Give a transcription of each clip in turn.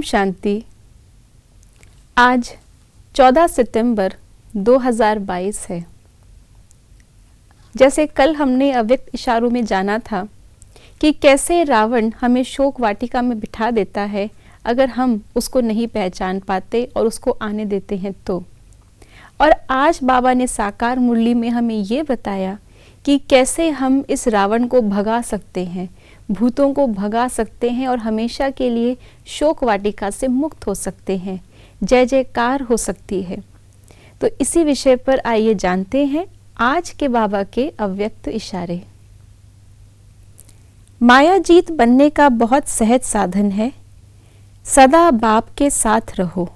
शांति। आज 14 सितंबर 2022 है। जैसे कल हमने अव्यक्त इशारों में जाना था कि कैसे रावण हमें शोक वाटिका में बिठा देता है अगर हम उसको नहीं पहचान पाते और उसको आने देते हैं तो। और आज बाबा ने साकार मुरली में हमें ये बताया कि कैसे हम इस रावण को भगा सकते हैं, भूतों को भगा सकते हैं और हमेशा के लिए शोक वाटिका से मुक्त हो सकते हैं, जय जयकार हो सकती है। तो इसी विषय पर आइए जानते हैं आज के बाबा के अव्यक्त इशारे। माया जीत बनने का बहुत सहज साधन है, सदा बाप के साथ रहो।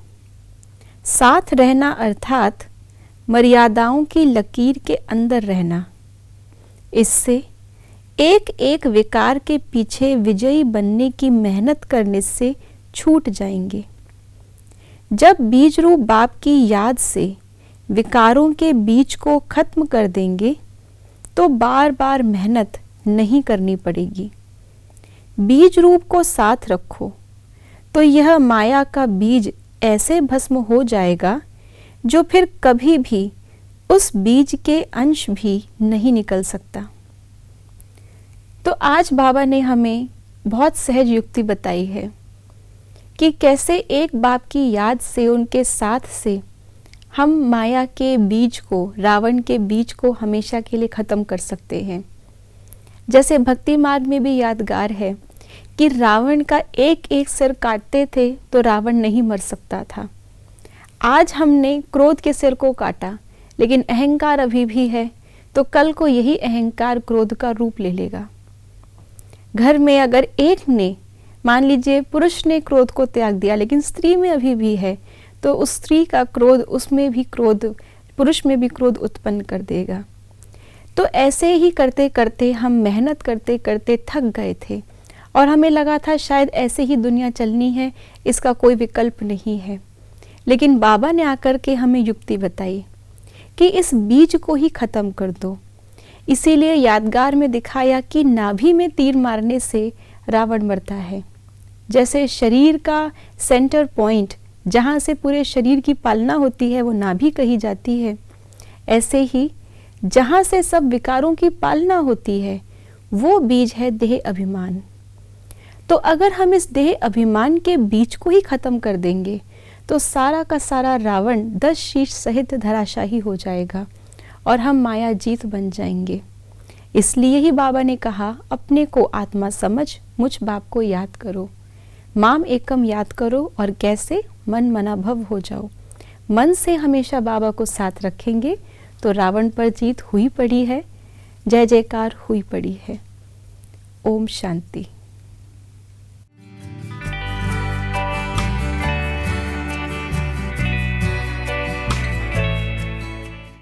साथ रहना अर्थात मर्यादाओं की लकीर के अंदर रहना। इससे एक एक विकार के पीछे विजयी बनने की मेहनत करने से छूट जाएंगे। जब बीज रूप बाप की याद से विकारों के बीज को खत्म कर देंगे तो बार बार मेहनत नहीं करनी पड़ेगी। बीज रूप को साथ रखो तो यह माया का बीज ऐसे भस्म हो जाएगा जो फिर कभी भी उस बीज के अंश भी नहीं निकल सकता। तो आज बाबा ने हमें बहुत सहज युक्ति बताई है कि कैसे एक बाप की याद से, उनके साथ से हम माया के बीज को, रावण के बीज को हमेशा के लिए ख़त्म कर सकते हैं। जैसे भक्ति मार्ग में भी यादगार है कि रावण का एक एक सिर काटते थे तो रावण नहीं मर सकता था। आज हमने क्रोध के सिर को काटा, लेकिन अहंकार अभी भी है, तो कल को यही अहंकार क्रोध का रूप ले लेगा। घर में अगर एक ने, मान लीजिए पुरुष ने क्रोध को त्याग दिया लेकिन स्त्री में अभी भी है, तो उस स्त्री का क्रोध, उसमें भी क्रोध, पुरुष में भी क्रोध उत्पन्न कर देगा। तो ऐसे ही करते करते हम मेहनत करते करते थक गए थे और हमें लगा था शायद ऐसे ही दुनिया चलनी है, इसका कोई विकल्प नहीं है। लेकिन बाबा ने आकर के हमें युक्ति बताई कि इस बीज को ही खत्म कर दो। इसीलिए यादगार में दिखाया कि नाभि में तीर मारने से रावण मरता है। जैसे शरीर का सेंटर पॉइंट, जहाँ से पूरे शरीर की पालना होती है, वो नाभि कही जाती है। ऐसे ही जहाँ से सब विकारों की पालना होती है, वो बीज है देह अभिमान। तो अगर हम इस देह अभिमान के बीज को ही खत्म कर देंगे तो सारा का सारा रावण 10 शीश सहित धराशाही हो जाएगा और हम माया जीत बन जाएंगे। इसलिए ही बाबा ने कहा, अपने को आत्मा समझ मुझ बाप को याद करो, माम एकम याद करो। और कैसे? मन मनाभव हो जाओ। मन से हमेशा बाबा को साथ रखेंगे तो रावण पर जीत हुई पड़ी है, जय जयकार हुई पड़ी है। ओम शांति।